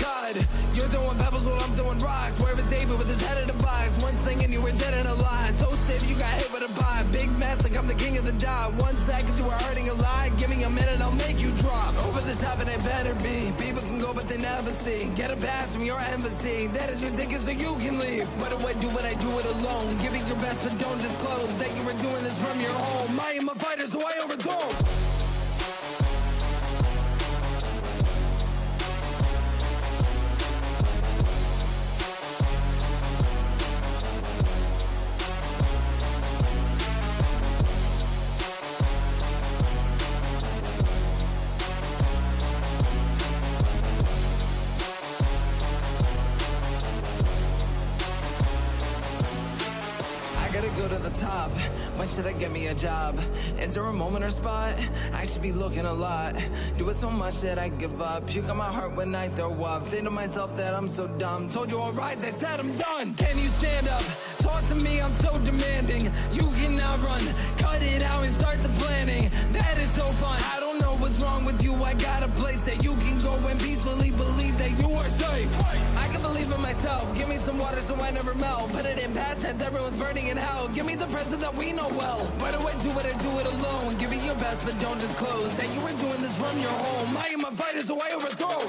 god. You're throwing pebbles while I'm throwing rocks. Where is David with his head in the box? One thing and you were dead in a lie. So stiff you got hit with a vibe. Big mess like I'm the king of the dot. 1 second you were hurting a lot. Give me a minute, I'll make you drop. Over this happen, it better be. People can go but they never see. Get a pass from your embassy. That is your ticket so you can leave. What do I do when I do it alone? Give it your best but don't disclose that you were doing this from your home. I am a fighter so I overthrow. Gotta go to the top. When should I get me a job? Is there a moment or spot? I should be looking a lot. Do it so much that I give up. Puke on my heart when I throw up. Think to myself that I'm so dumb. Told you I'll rise, I said I'm done. Can you stand up? Talk to me, I'm so demanding. You cannot run. Cut it out and start the planning. That is so fun. I don't know what's wrong with you. I got a place that you can go and peacefully believe that you are safe. I can believe in myself. Give me some water so I never melt. Put it in past tense, everyone's burning in hell. Give me the present that we know well. Why do I do it? I do it alone. Give it your best but don't disclose that you were doing this from your home. I am a fighter so I overthrow.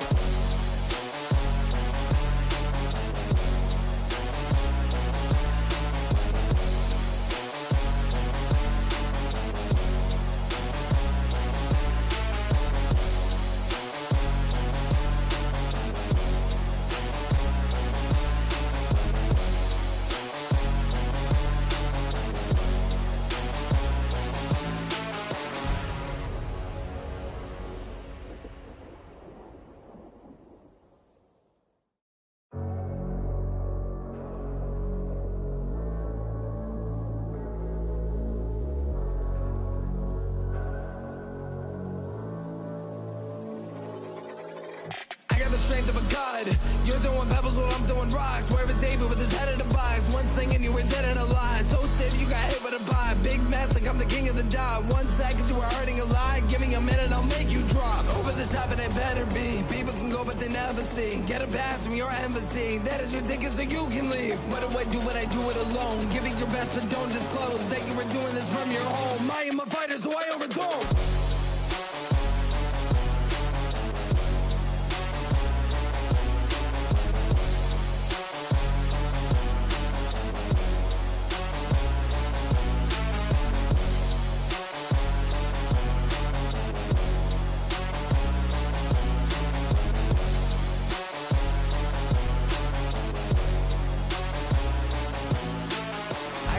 The strength of a god. You're throwing pebbles while I'm throwing rocks. Where is David with his head in the box? One thing and you were dead in a lie. So stiff you got hit with a vibe. Big mess like I'm the king of the dot. 1 second you were hurting a lot. Give me a minute, I'll make you drop. Over this happen, it better be. People can go but they never see. Get a pass from your embassy. That is your ticket so you can leave. What do I do when I do it alone? Give it your best but don't disclose that you were doing this from your home. I am a fighter so I overthrow.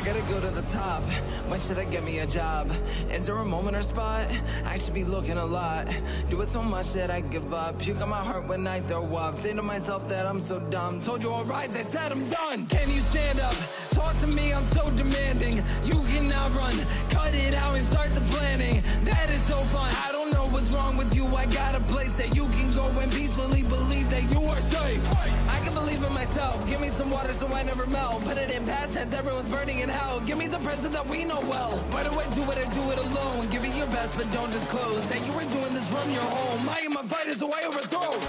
Gotta go to the top. When should I get me a job? Is there a moment or spot? I should be looking a lot. Do it so much that I give up. Puke on my heart when I throw up. Think to myself that I'm so dumb. Told you I'll rise, I said I'm done. Can you stand up? Talk to me, I'm so demanding. You cannot run. Cut it out and start the planning. That is so fun. I don't know what's wrong with you. I got a place that you can go and peacefully believe that you are safe. I can believe in myself. Give me some water so I never melt. Put it in past tense, everyone's burning in hell. Give me the present that we know well. Why do I do it? I do it alone. Give it your best but don't disclose that you were doing this from your home. I am a fighter so I overthrow.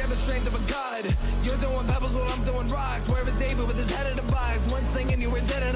The strength of a god. You're throwing pebbles while I'm throwing rocks. Where is David with his head in the box? One thing and you were dead in